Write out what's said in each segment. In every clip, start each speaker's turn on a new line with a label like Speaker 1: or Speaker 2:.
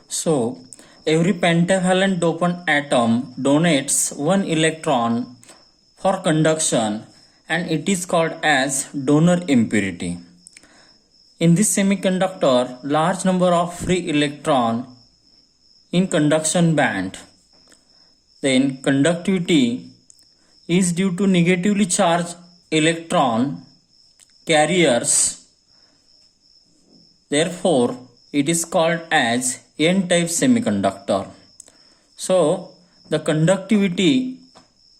Speaker 1: So, every pentavalent dopant atom donates one electron for conduction and it is called as donor impurity. In this semiconductor, large number of free electron in conduction band. Then conductivity is due to negatively charged electron carriers. Therefore, it is called as N-type semiconductor. So, the conductivity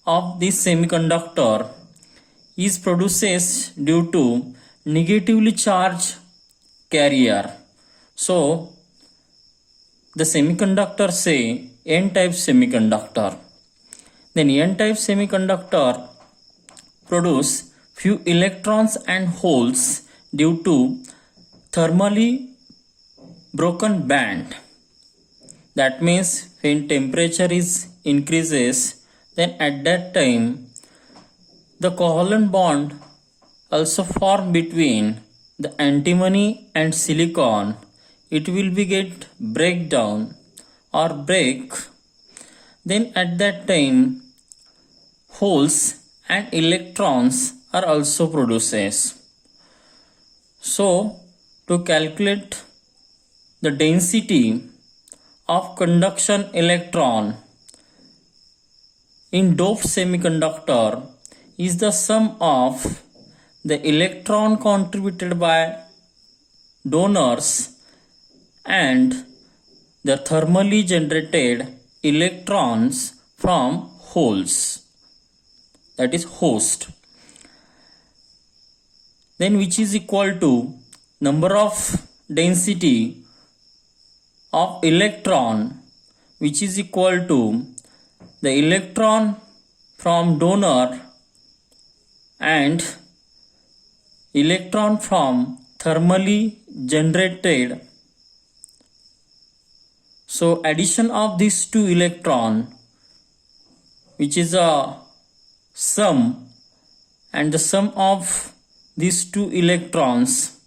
Speaker 1: of this semiconductor is produces due to negatively charged carrier. So, the semiconductor say N-type semiconductor. Then N-type semiconductor produce few electrons and holes due to thermally broken band. That means when temperature is increases, then at that time the covalent bond also form between the antimony and silicon. It will be get breakdown or break. Then at that time holes and electrons are also produces. So to calculate the density of conduction electron in doped semiconductor is the sum of the electron contributed by donors and the thermally generated electrons from holes, that is host. Then which is equal to number of density of electron, which is equal to the electron from donor and electron from thermally generated. So addition of these two electron, which is a sum, and the sum of these two electrons,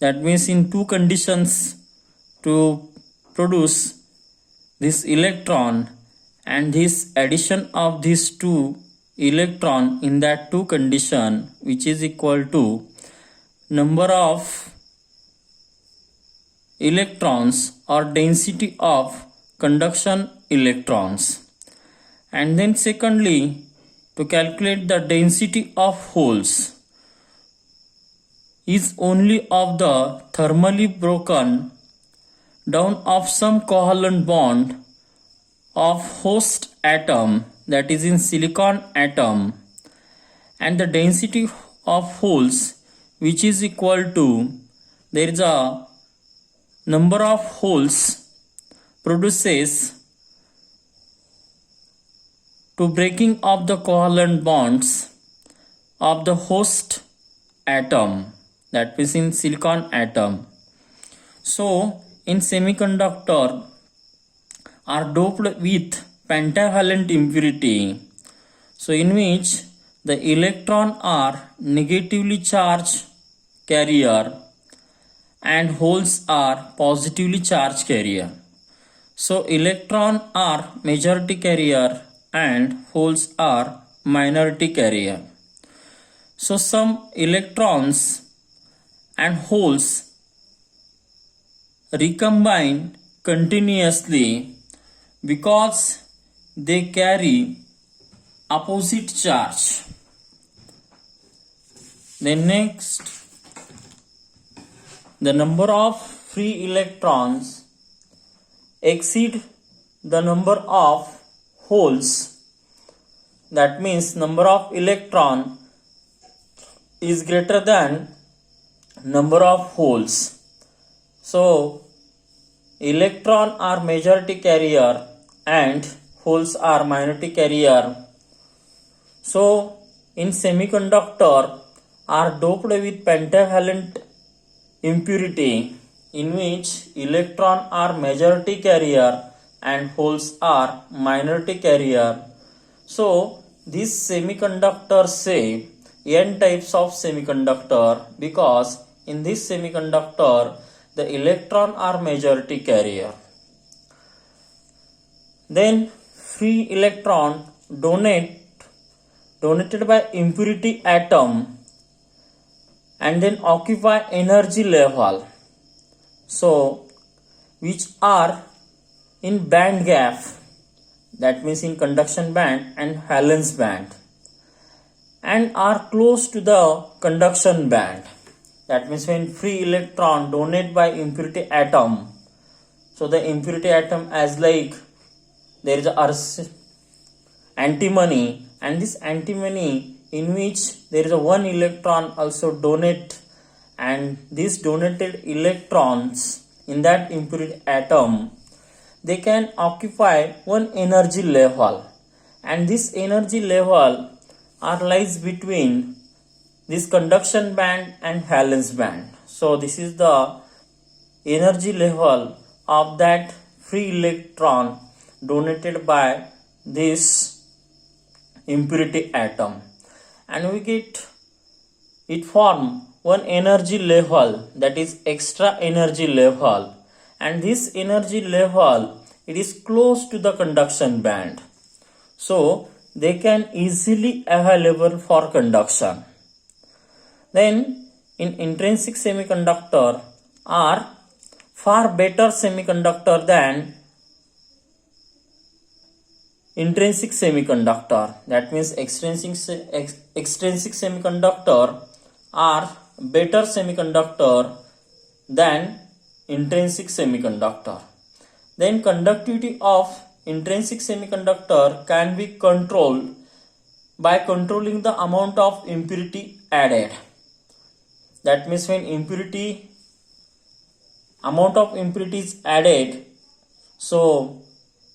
Speaker 1: that means in two conditions to produce this electron, and this addition of these two electron in that two condition, which is equal to number of electrons or density of conduction electrons. And then secondly, to calculate the density of holes is only of the thermally broken down of some covalent bond of host atom, that is in silicon atom, and the density of holes, which is equal to there is a number of holes produces to breaking of the covalent bonds of the host atom, that is in silicon atom. So in semiconductor are doped with pentavalent impurity, so in which the electron are negatively charged carrier and holes are positively charged carrier. So electron are majority carrier and holes are minority carrier. So some electrons and holes recombine continuously because they carry opposite charge. Then next, the number of free electrons exceed the number of holes. That means number of electron is greater than number of holes. So electron are majority carrier and holes are minority carrier. So in semiconductor are doped with pentavalent impurity, in which electron are majority carrier and holes are minority carrier. So these semiconductors say N types of semiconductor because in this semiconductor the electron are majority carrier. Then free electron donated by impurity atom and then occupy energy level, so which are in band gap, that means in conduction band and valence band, and are close to the conduction band. That means when free electron donated by impurity atom, so the impurity atom as like there is a antimony, and this antimony in which there is a one electron also donate, and these donated electrons in that impurity atom, they can occupy one energy level, and this energy level are lies between this conduction band and valence band. So this is the energy level of that free electron donated by this impurity atom, and we get it form one energy level, that is extra energy level, and this energy level it is close to the conduction band, so they can easily available for conduction. Then in intrinsic semiconductor are far better semiconductor than intrinsic semiconductor. That means extrinsic semiconductor are better semiconductor than intrinsic semiconductor. Then conductivity of intrinsic semiconductor can be controlled by controlling the amount of impurity added. That means when amount of impurity is added, so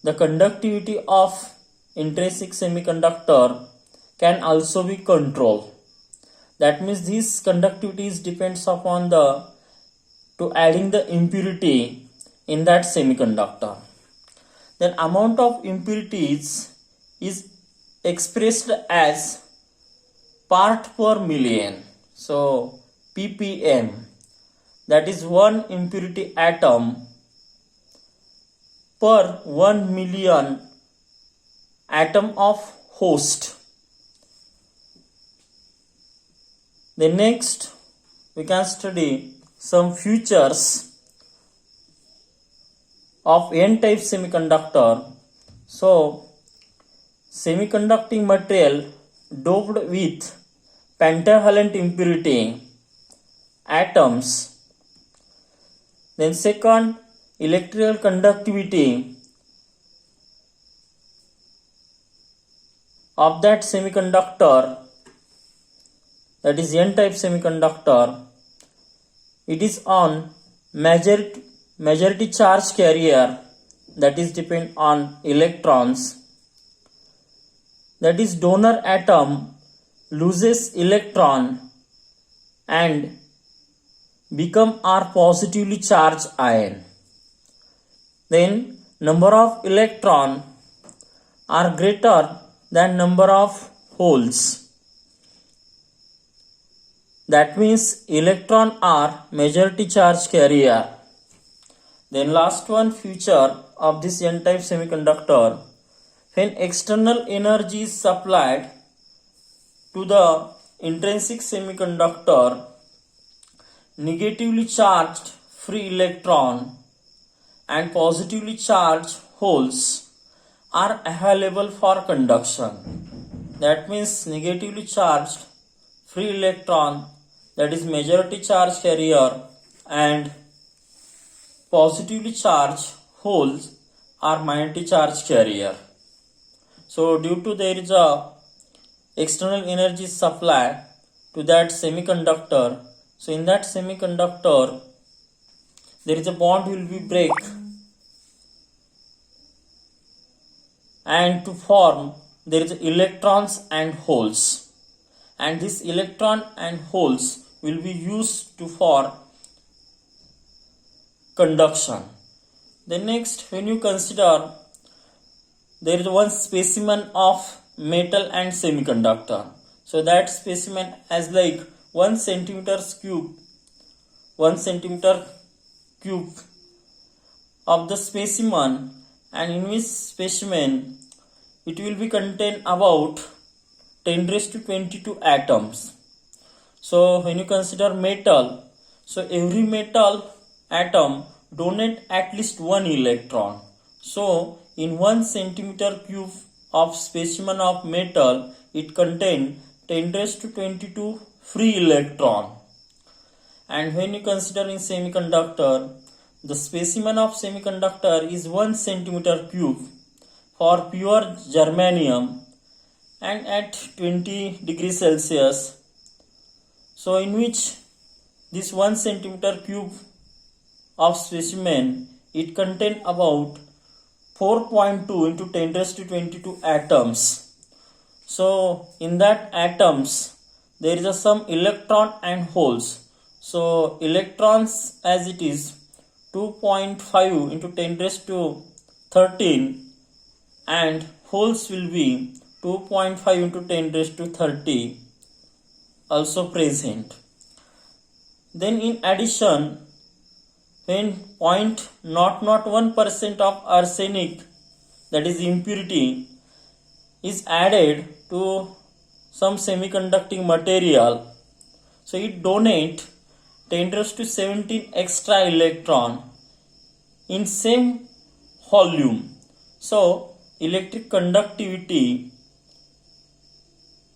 Speaker 1: the conductivity of intrinsic semiconductor can also be controlled. That means this conductivity depends upon the to adding the impurity in that semiconductor. Then amount of impurities is expressed as part per million, so ppm, that is one impurity atom per 1 million atom of host. Then next we can study some features of n-type semiconductor. So semiconducting material doped with pentavalent impurity atoms. Then second, electrical conductivity of that semiconductor, that is n-type semiconductor, it is on majority charge carrier, that is depend on electrons, that is donor atom loses electron and become R positively charged ion. Then number of electron are greater than number of holes. That means electron are majority charge carrier. Then last one feature of this n-type semiconductor, when external energy is supplied to the intrinsic semiconductor, negatively charged free electron and positively charged holes are available for conduction. That means negatively charged free electron, that is majority charge carrier, and positively charged holes are minority charge carrier. So due to there is a external energy supply to that semiconductor, so in that semiconductor there is a bond will be break, and to form there is electrons and holes, and this electron and holes will be used to for conduction. Then next, when you consider there is one specimen of metal and semiconductor, so that specimen has like 1 centimeter cube of the specimen and in which specimen it will be contain about 10 raised to 22 atoms. So when you consider metal, so every metal atom donate at least one electron. So in 1 centimeter cube of specimen of metal, it contain 10 raised to 22 free electron. And when you consider in semiconductor, the specimen of semiconductor is 1 centimeter cube for pure germanium and at 20 degrees Celsius. So in which this 1 centimeter cube of specimen, it contain about 4.2 into 10 raised to 22 atoms. So in that atoms there is some electron and holes. So electrons as it is 2.5 into 10 raised to 13 and holes will be 2.5 into 10 raised to 30 also present. Then in addition, when 0.001% of arsenic, that is impurity, is added to some semiconducting material, so it donate 10 raised to 17 extra electron in same volume. So electric conductivity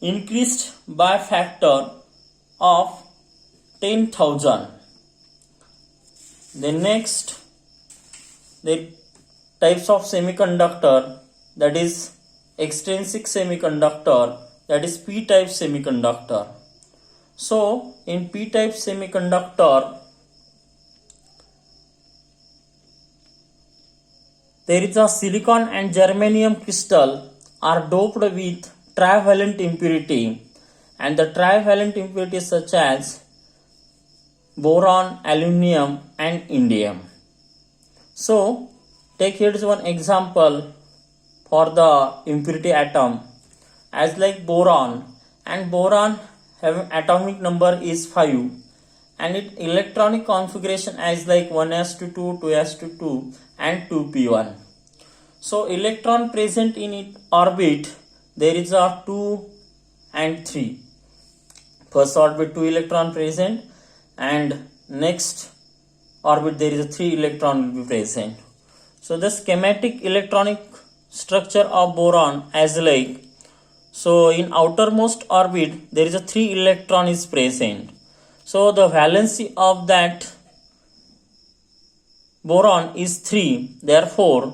Speaker 1: increased by factor of 10,000. Then next, the types of semiconductor, that is extrinsic semiconductor, that is p-type semiconductor. So in p-type semiconductor, there is a silicon and germanium crystal are doped with trivalent impurity, and the trivalent impurities such as boron, aluminum and indium. So take here is one example for the impurity atom as like boron, and boron having atomic number is 5 and its electronic configuration as like 1s2, 2s2 and 2p1. So electron present in its orbit, there is a 2 and 3. First orbit 2 electron present and next orbit there is a 3 electron will be present. So the schematic electronic structure of boron as like, so in outermost orbit there is a 3 electron is present. So the valency of that boron is 3. Therefore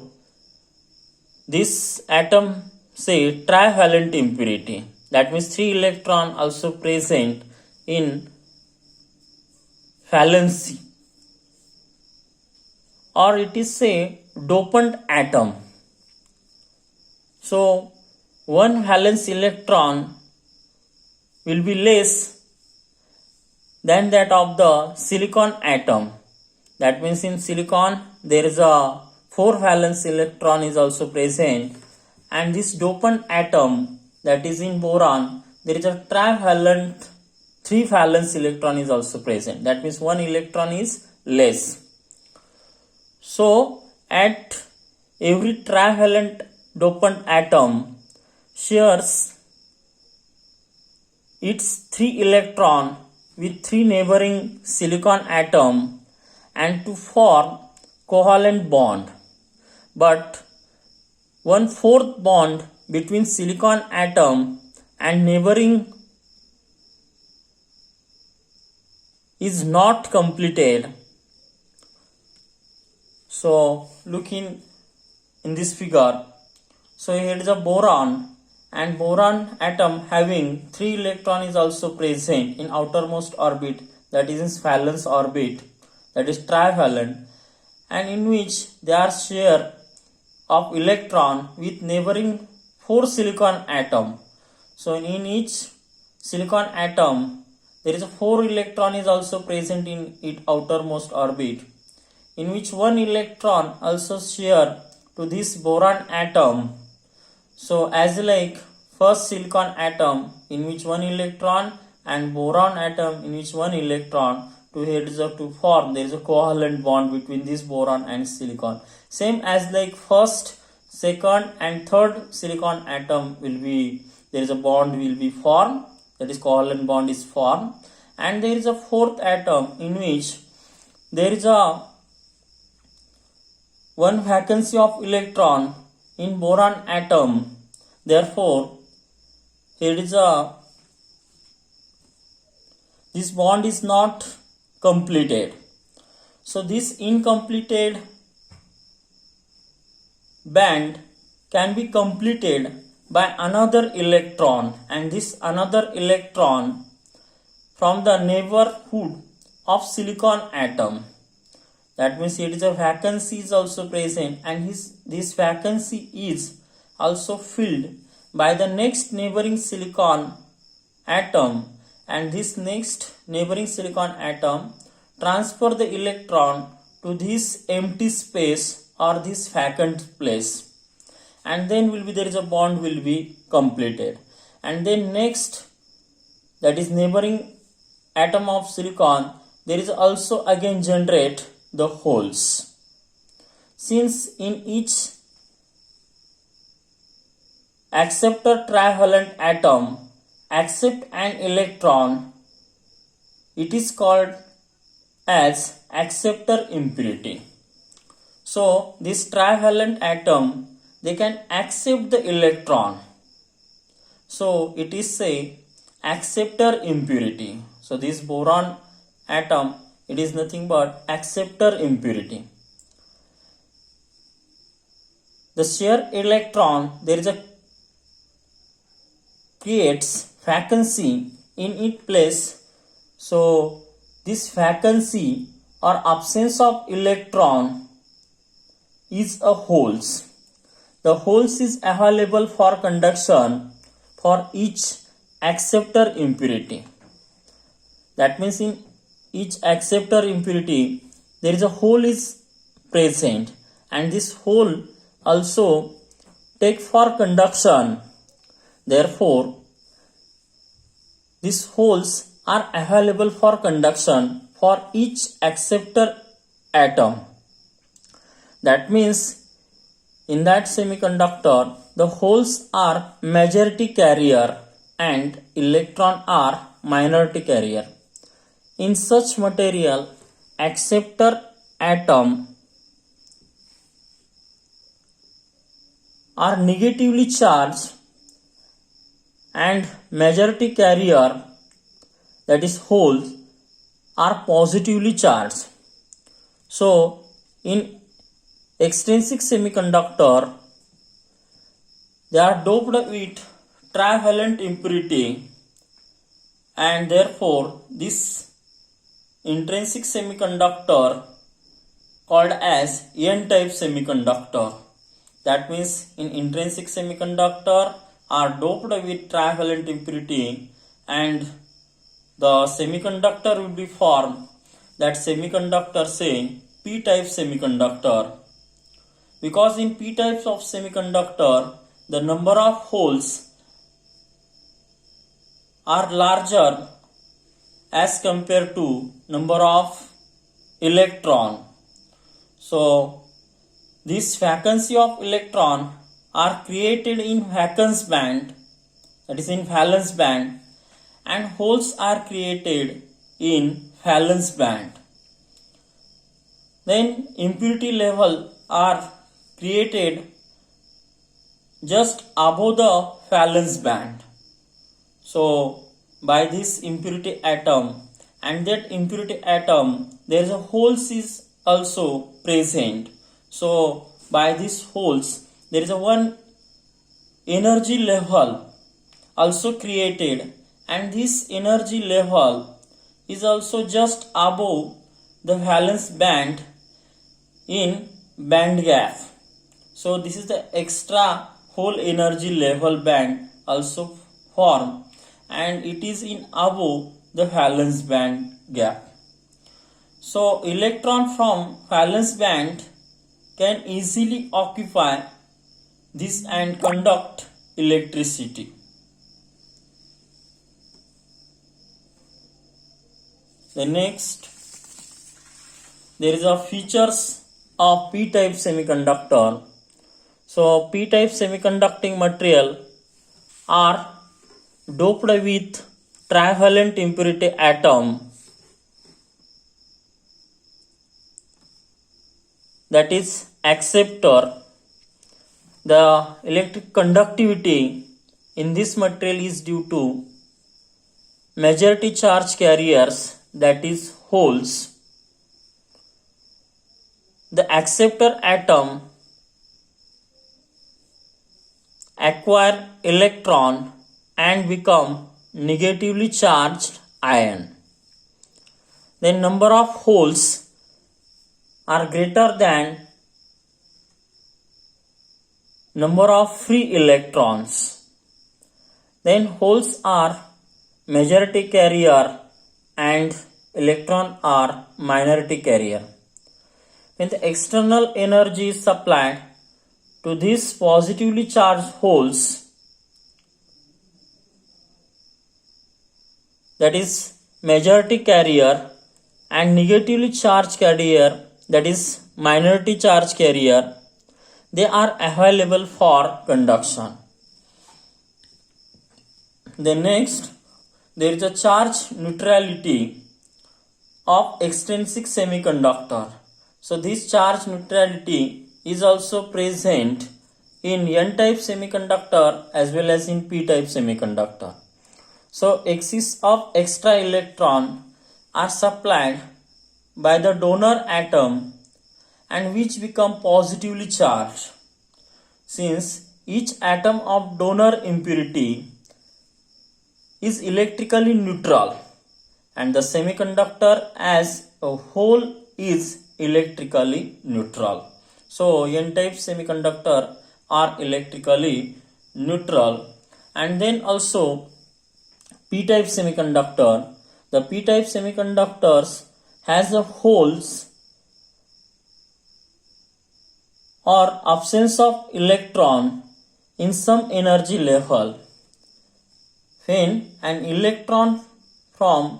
Speaker 1: this atom say trivalent impurity. That means 3 electron also present in valency, or it is say dopant atom. So one valence electron will be less than that of the silicon atom. That means in silicon there is a 4 valence electron is also present, and this dopant atom, that is in boron, there is a trivalent 3 valence electron is also present. That means 1 electron is less. So at every trivalent dopant atom shares its 3 electron with 3 neighboring silicon atom and to form covalent bond. But 1/4 bond between silicon atom and neighboring is not completed. So look in this figure. So here is a boron, and boron atom having 3 electron is also present in outermost orbit, that is in valence orbit, that is trivalent, and in which they are share of electron with neighboring 4 silicon atom. So in each silicon atom there is a 4 electron is also present in its outermost orbit, in which 1 electron also share to this boron atom. So as like first silicon atom in which 1 electron and boron atom in which 1 electron, to form, there is a covalent bond between this boron and silicon. Same as like first, second and third silicon atom will be, there is a bond will be formed, that is covalent bond is formed, and there is a fourth atom in which there is a one vacancy of electron in boron atom. Therefore, here is a, this bond is not completed. So this incompleted band can be completed by another electron, and this another electron from the neighborhood of silicon atom. That means here is a vacancy is also present, and this vacancy is also filled by the next neighboring silicon atom, and this next neighboring silicon atom transfer the electron to this empty space or this vacant place, and then will be, there is a bond will be completed, and then next, that is neighboring atom of silicon, there is also again generate the holes. Since in each acceptor trivalent atom accept an electron, it is called as acceptor impurity. So this trivalent atom, they can accept the electron, so it is say acceptor impurity. So this boron atom, it is nothing but acceptor impurity. The share electron, there is a creates vacancy in its place. So this vacancy or absence of electron is a holes. The holes is available for conduction for each acceptor impurity. That means in each acceptor impurity there is a hole is present, and this hole also take for conduction. Therefore, these holes are available for conduction for each acceptor atom. That means in that semiconductor, the holes are majority carrier and electron are minority carrier. In such material, acceptor atom are negatively charged and majority carrier, that is holes, are positively charged. So in extrinsic semiconductor, they are doped with trivalent impurity, and therefore this intrinsic semiconductor called as N-type semiconductor. That means in intrinsic semiconductor are doped with trivalent impurity, and the semiconductor will be formed, that semiconductor say P-type semiconductor. Because in P-types of semiconductor, the number of holes are larger as compared to number of electron. So this vacancy of electron are created in vacance band, that is in valence band, and holes are created in valence band. Then impurity level are created just above the valence band. So by this impurity atom, and that impurity atom, there is a holes is also present. So by these holes, there is a one energy level also created, and this energy level is also just above the valence band in band gap. So this is the extra whole energy level band also formed, and it is in above the valence band gap. So electron from valence band can easily occupy this and conduct electricity. The next there is a features of p-type semiconductor. So p-type semiconducting material are doped with trivalent impurity atom, that is acceptor. The electric conductivity in this material is due to majority charge carriers, that is holes. The acceptor atom acquire electron and become negatively charged ion. Then number of holes are greater than number of free electrons. Then holes are majority carrier and electron are minority carrier. When the external energy is supplied to these positively charged holes, that is majority carrier, and negatively charged carrier, that is minority charge carrier, they are available for conduction. Then next, there is a charge neutrality of extrinsic semiconductor. So this charge neutrality is also present in n-type semiconductor as well as in p-type semiconductor. So excess of extra electron are supplied by the donor atom and which become positively charged, since each atom of donor impurity is electrically neutral and the semiconductor as a whole is electrically neutral. So n-type semiconductor are electrically neutral. And then also p-type semiconductor, the p-type semiconductors has the holes or absence of electron in some energy level. When an electron from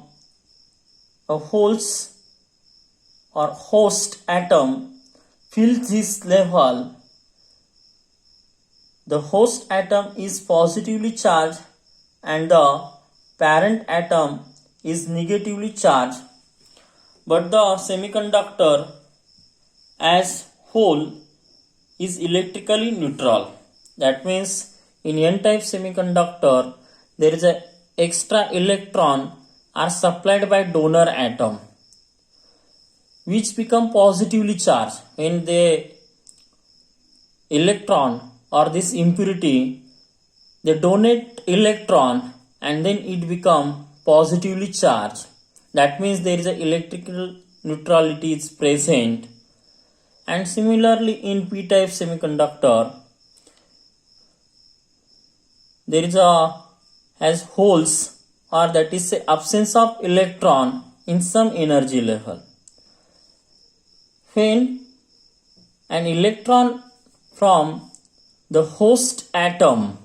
Speaker 1: a holes or host atom fills this level, the host atom is positively charged and the parent atom is negatively charged, but the semiconductor as whole is electrically neutral. That means in n-type semiconductor there is a extra electron are supplied by donor atom which become positively charged when the electron or this impurity they donate electron and then it become positively charged. That means there is a electrical neutrality is present. And similarly in p-type semiconductor there is a has holes or that is say absence of electron in some energy level. When an electron from the host atom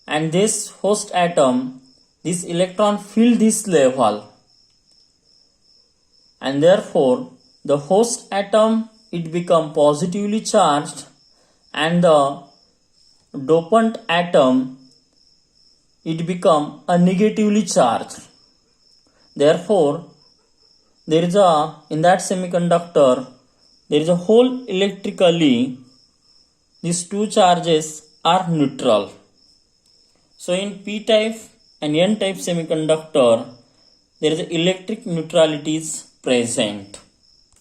Speaker 1: and this host atom, this electron fill this level and therefore the host atom it become positively charged and the dopant atom it become a negatively charged. Therefore there is a in that semiconductor there is a whole electrically these two charges are neutral. So in p-type and n-type semiconductor there is a electric neutrality is present.